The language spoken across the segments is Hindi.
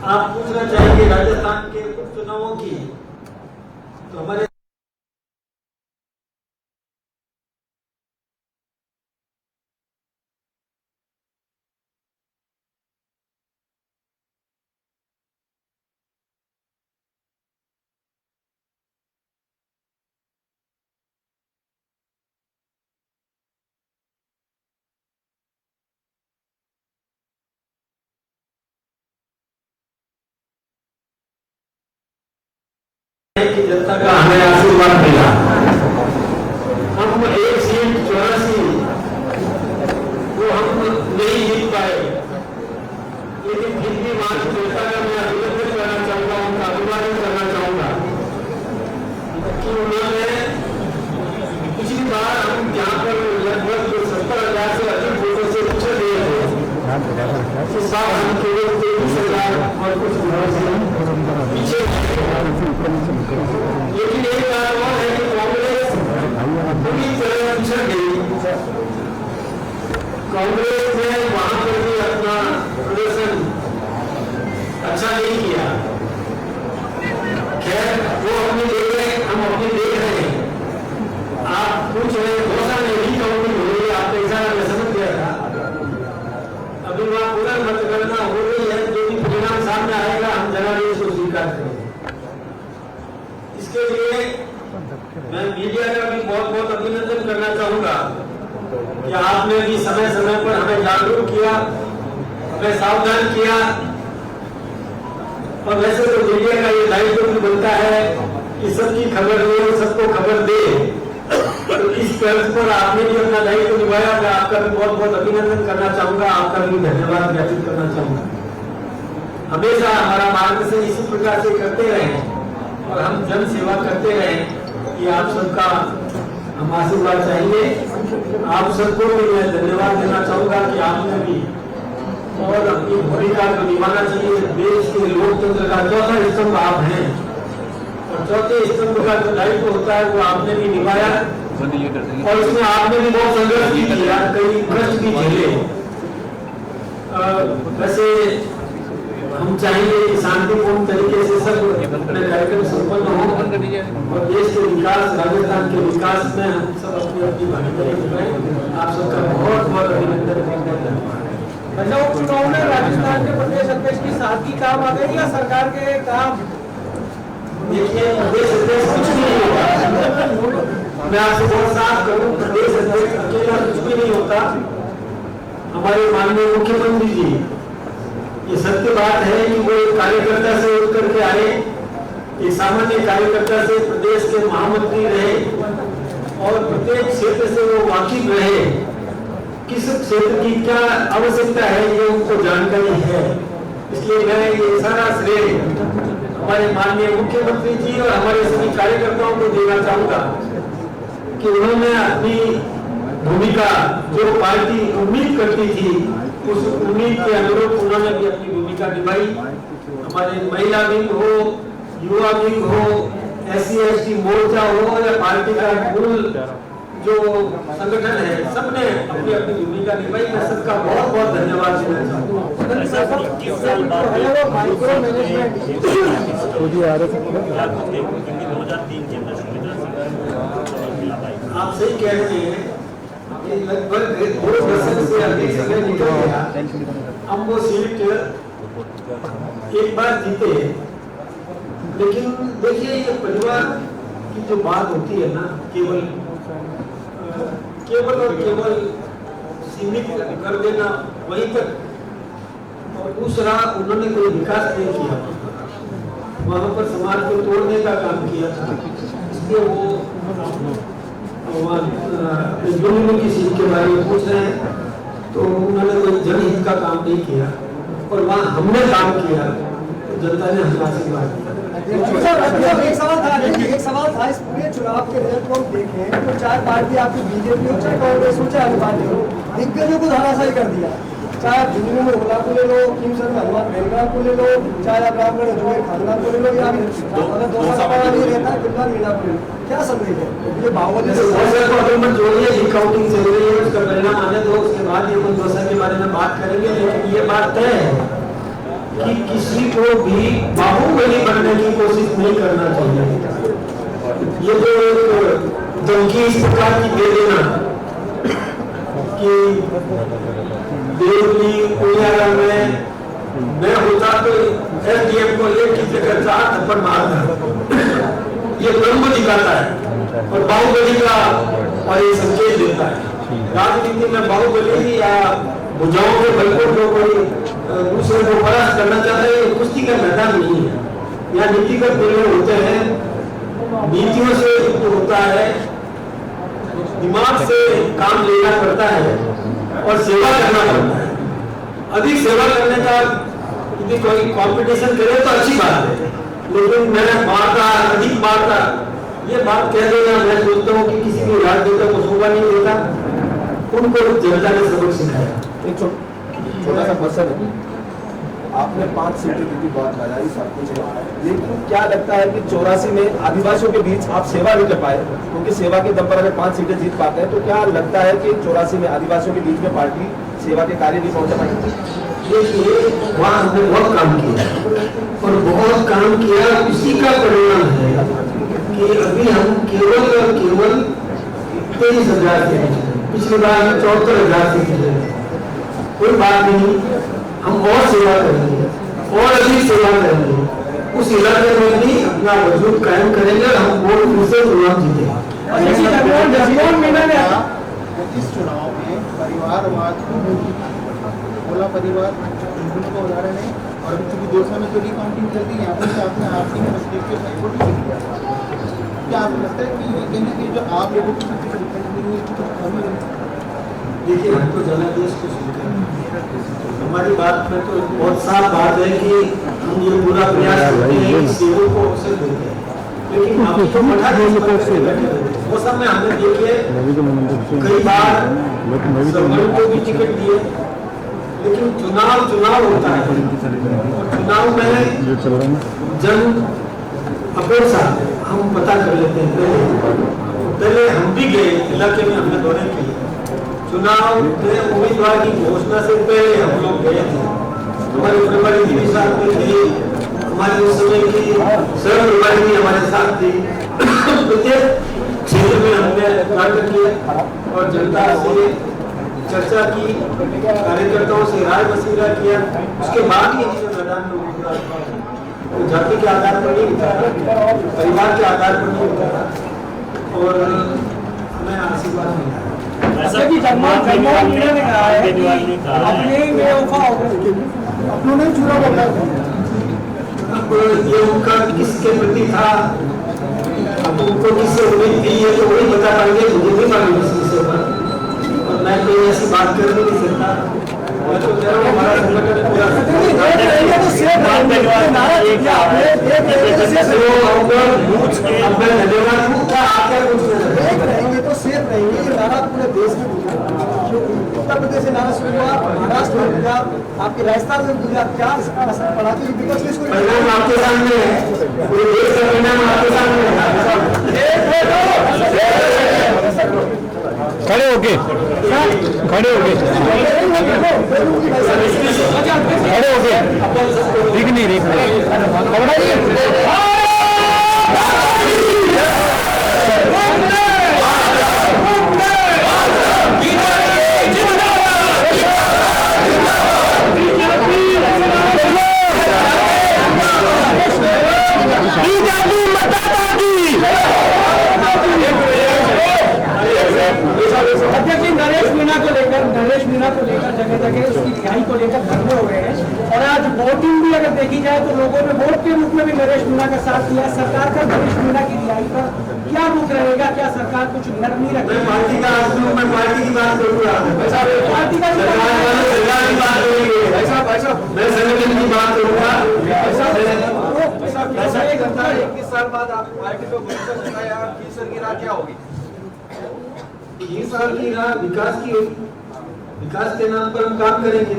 आप पूछना चाहेंगे राजस्थान के उपचुनावों की, तो हमारे की जनता का हमें आशीर्वाद मिला। हम 1 सीट 84 वो हम नहीं जीत पाए, लेकिन फिर भी वहां की जनता का मैं अभिनंदन करना चाहूंगा, उनका अभिवादन करना चाहूंगा कि उन्होंने पिछली बार हम यहाँ पर लगभग 70,000 से अधिक वोटों से पिछड़ गए थे। इस बार हम केवल 23,000 और कुछ पीछे। लेकिन एक बात और है कि कांग्रेस पूरी तरह पिछड़ गई। कांग्रेस ने वहां पर भी अपना प्रदर्शन अच्छा नहीं किया। खैर वो अपनी देख रहे हैं, हम अपनी देख रहे हैं। आप पूछ रहे हैं घोषणा में रीकाउंटिंग हो रही है, आपका इशारा मैं समझ गया था। अभी वहां पूरा मतगणना हो रही है, जो भी परिणाम सामने आएगा हम जनादेश को स्वीकार करेंगे। इसके लिए मैं मीडिया का भी बहुत बहुत अभिनंदन करना चाहूंगा कि आपने भी समय समय पर हमें जागरूक किया, हमें सावधान किया। और वैसे तो मीडिया का ये दायित्व भी बनता है कि सबकी खबर ले, सबको खबर दे। तो इस तर्ज पर आपने भी अपना दायित्व निभाया। मैं आपका भी बहुत बहुत अभिनंदन करना चाहूंगा, आपका भी धन्यवाद ज्ञापित करना चाहूंगा। हमेशा हमारा मार्गदर्शन इसी प्रकार से करते रहे और हम जन सेवा करते रहे, कि आप सबका हम आशीर्वाद चाहिए। आप सबको भी मैं धन्यवाद देना चाहूंगा कि आपने भी और अपनी भूमिका को निभाना चाहिए। देश के लोकतंत्र का चौथा स्तंभ आप हैं और चौथे स्तंभ का जो दायित्व होता है वो आपने भी निभाया और इसमें आपने भी बहुत संघर्ष भी किया, कई कष्ट भी झेले। वैसे हम चाहेंगे कि शांतिपूर्ण तरीके से सब अपने कार्यक्रम संपन्न हो और देश के विकास, राजस्थान के विकास में हम सब अपनी अपनी भागीदारी निभाएं। आप सबका बहुत बहुत अभिनंदन। उपचुनाव में राजस्थान के प्रदेश अध्यक्ष की सादगी काम आ गई या सरकार के काम? देखिए, प्रदेश अध्यक्ष कुछ भी नहीं होता। मैं आपसे बहुत साफ करूं, प्रदेश अध्यक्ष अकेला कुछ भी नहीं होता। हमारे माननीय मुख्यमंत्री जी, ये सत्य बात है कि वो एक कार्यकर्ता से उठ करके आए, एक सामान्य कार्यकर्ता से प्रदेश के महामंत्री रहे और प्रत्येक क्षेत्र से वो वाकिफ रहे। किस क्षेत्र की क्या आवश्यकता है ये उनको जानकारी है। इसलिए मैं ये सारा श्रेय हमारे माननीय मुख्यमंत्री जी और हमारे सभी कार्यकर्ताओं को देना चाहूंगा कि उन्होंने अपनी भूमिका, जो पार्टी उम्मीद करती थी, उस उम्मीद के अनुरूप उन्होंने भी अपनी भूमिका निभाई। हमारे महिला विंग हो, युवा विंग हो, SC/ST मोर्चा हो या पार्टी का मूल जो संगठन है, सबने अपनी अपनी भूमिका निभाई। मैं सबका बहुत बहुत धन्यवाद देना चाहूँगा। आप सही कह रहे हैं, लगभग 2 दशक से अधिक समय निकल गया, हम वो सीट एक बार जीते। लेकिन देखिए, ये परिवार की जो बात होती है ना, केवल और केवल सीमित कर देना वहीं तक, और दूसरा उन्होंने कोई विकास नहीं किया, वहां पर समाज को तोड़ने का काम किया था। इसलिए वो जुम्मन की सीट के बारे में पूछ रहे हैं, तो उन्होंने कोई जनहित का काम नहीं किया और वहाँ हमने काम किया, तो जनता ने हमें आशीर्वाद दिया। एक सवाल था इस पूरे चुनाव के रिजल्ट को देखें तो चाहे पार्टी आपकी बीजेपी हो, चाहे कांग्रेस हो, चाहे पार्टी हो, दिग्गजों को धराशायी कर दिया। चाहे आप झुंझुनू में ओला को ले लो, कीमसर में हनुमान बेलगा को ले लो, चाहे आप रामगढ़ जोए खानदान को ले लो, या अगर 2 साल बाद ये रहता है कितना मीना को ले लो। क्या संदेश है? ये बाहुबली जोड़िए, रीकाउंटिंग चल रही है, उसका परिणाम आने दो, उसके बाद ये कुछ दोषा के बारे में बात करेंगे। लेकिन ये बात तय है कि किसी को भी बाहुबली बनने की कोशिश नहीं करना चाहिए। ये जो एक धमकी इस प्रकार की दे देना कि देवली पुलियारा में मैं होता तो एसडीएम को एक की जगह 4 थप्पड़ मारता, ये ब्रह्म दिखाता है और बाहुबली का और ये संकेत देता है। राजनीति में बाहुबली या भुजाओं के बल को जो कोई दूसरे को परास्त करना चाहता है, ये कुश्ती का मैदान नहीं है। यहाँ नीतिगत निर्णय होते हैं, नीतियों से युक्त होता है, दिमाग से काम लेना पड़ता है और सेवा करना पड़ता है। अधिक सेवा करने का यदि कोई कंपटीशन करे तो अच्छी बात है, लेकिन मैंने मारता अधिक मारता ये बात कह देना, मैं सोचता हूँ कि किसी भी राजनेता को शोभा नहीं देता। उनको जनता ने सबक सिखाया। एक छोटा सा क्वेश्चन है, आपने 5 सीटें जीती, बहुत मजा आई, सब कुछ है, लेकिन क्या लगता है कि 84 में आदिवासियों के बीच आप सेवा नहीं कर पाए? क्योंकि सेवा के दम पर अगर 5 सीटें जीत पाते हैं तो क्या लगता है कि 84 में आदिवासियों के बीच में पार्टी सेवा के कार्य नहीं पहुंचा पाएगी? देखिए, वहाँ हमने बहुत काम किया और बहुत काम किया, उसी का परिणाम है कि अभी हम केवल और केवल 23,000 से, पिछली बार 74,000 से जीते। कोई बात नहीं, हम और सेवा करेंगे और अधिक सेवा करेंगे, उस इलाके में भी अपना वजूद कायम करेंगे और हम वोट फिर से चुनाव जीतेंगे। इस चुनाव में परिवारवाद बोला, परिवार का उदाहरण है, और अभी चूंकि 2 साल में तो रिकाउंटिंग कर दी, यहाँ पर आपने आपकी परस्पेक्टिव वोट भी किया। क्या आपको लगता है कि ये कहना कि जो आप लोगों की देखिए, हम तो जनादेश को सुनते हैं, हमारी बात में तो बहुत साफ बात है कि हम ये पूरा प्रयास करते हैं कि सेवक को अवसर देते हैं, लेकिन हम तो वो सब में हमने देखिए कई बार संगठन को भी टिकट दिए, लेकिन चुनाव होता है और चुनाव में जन अपेक्षा हम पता कर लेते हैं। पहले हम भी गए इलाके में, हमने दौरे किए, चुनाव में उम्मीदवार की घोषणा से पहले हम लोग गए थे। हमारे प्रभारी जी साथ में थे, हमारे उस समय की सर प्रभारी जी हमारे साथ थी। प्रत्येक क्षेत्र में हमने नाटक किया और जनता से चर्चा की, कार्यकर्ताओं से राय मशविरा किया। उसके बाद ही मैदान में उतरा, तो जाति के आधार पर नहीं उतरा, परिवार के आधार पर नहीं उतरा और हमें आशीर्वाद मिला। अपनों ने चुनाव बोला, अब ये उनका किसके प्रति था, अब उनको किससे उम्मीद थी, ये तो वही बता पाएंगे, मुझे भी मालूम इस विषय पर, और मैं कोई ऐसी बात कर भी नहीं सकता। मैं तो कह रहा हूँ हमारा संगठन पूरा रहेंगे तो सेफ रहेंगे। ये नारा पूरे देश में उत्तर प्रदेश से नारा शुरू हुआ, महाराष्ट्र में गुजरा, आपके राजस्थान में गुजरा, क्या इसका असर पड़ा? कि विपक्ष में इसको परिणाम आपके सामने है, पूरे देश का परिणाम आपके सामने है। खड़े होके दिख नहीं रही। नरेश मीणा को लेकर जगह जगह उसकी रिहाई को लेकर धरने हो गए हैं और आज वोटिंग भी अगर देखी जाए तो लोगों ने वोट के रूप में भी नरेश मीणा का साथ दिया। सरकार का नरेश मीणा की रिहाई पर क्या रुख रहेगा? क्या सरकार कुछ निर्णय नहीं रखेगी? मैं पार्टी का मैं पार्टी की बात करूँगा, पार्टी का मैं संगठन की बात करूँगा। 21 साल बाद आप पार्टी को भरोसा दिखाया, 20 साल की राह क्या होगी? 20 साल की राह विकास की होगी। विकास के नाम पर हम काम करेंगे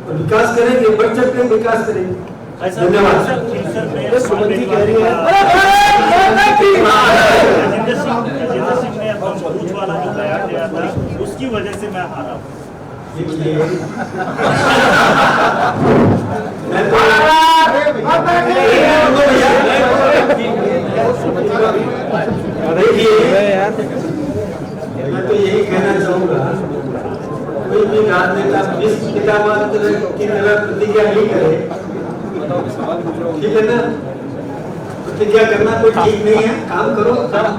और विकास करेंगे, बढ़ चढ़ के विकास करेंगे। धन्यवाद। सुमन जी कह रही है जितेंद्र सिंह ने बूथ वाला जो बयान दिया था उसकी वजह से मैं हारा। मैं तो भी राजनेता जिस पितामह की तरह प्रतिज्ञा नहीं करे, ठीक है ना, प्रतिज्ञा करना कोई ठीक नहीं है, काम करो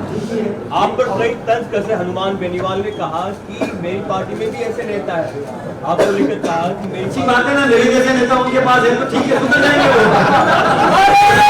ठीक है। आप पर कई तर्क कसे हनुमान बेनीवाल ने कहा कि मेरी पार्टी में भी ऐसे नेता है, आपको लेकर कहा कि मेरी अच्छी बात है ना, मेरे जैसे नेता उनके पास है तो ठीक है, सुधर जाएंगे वो।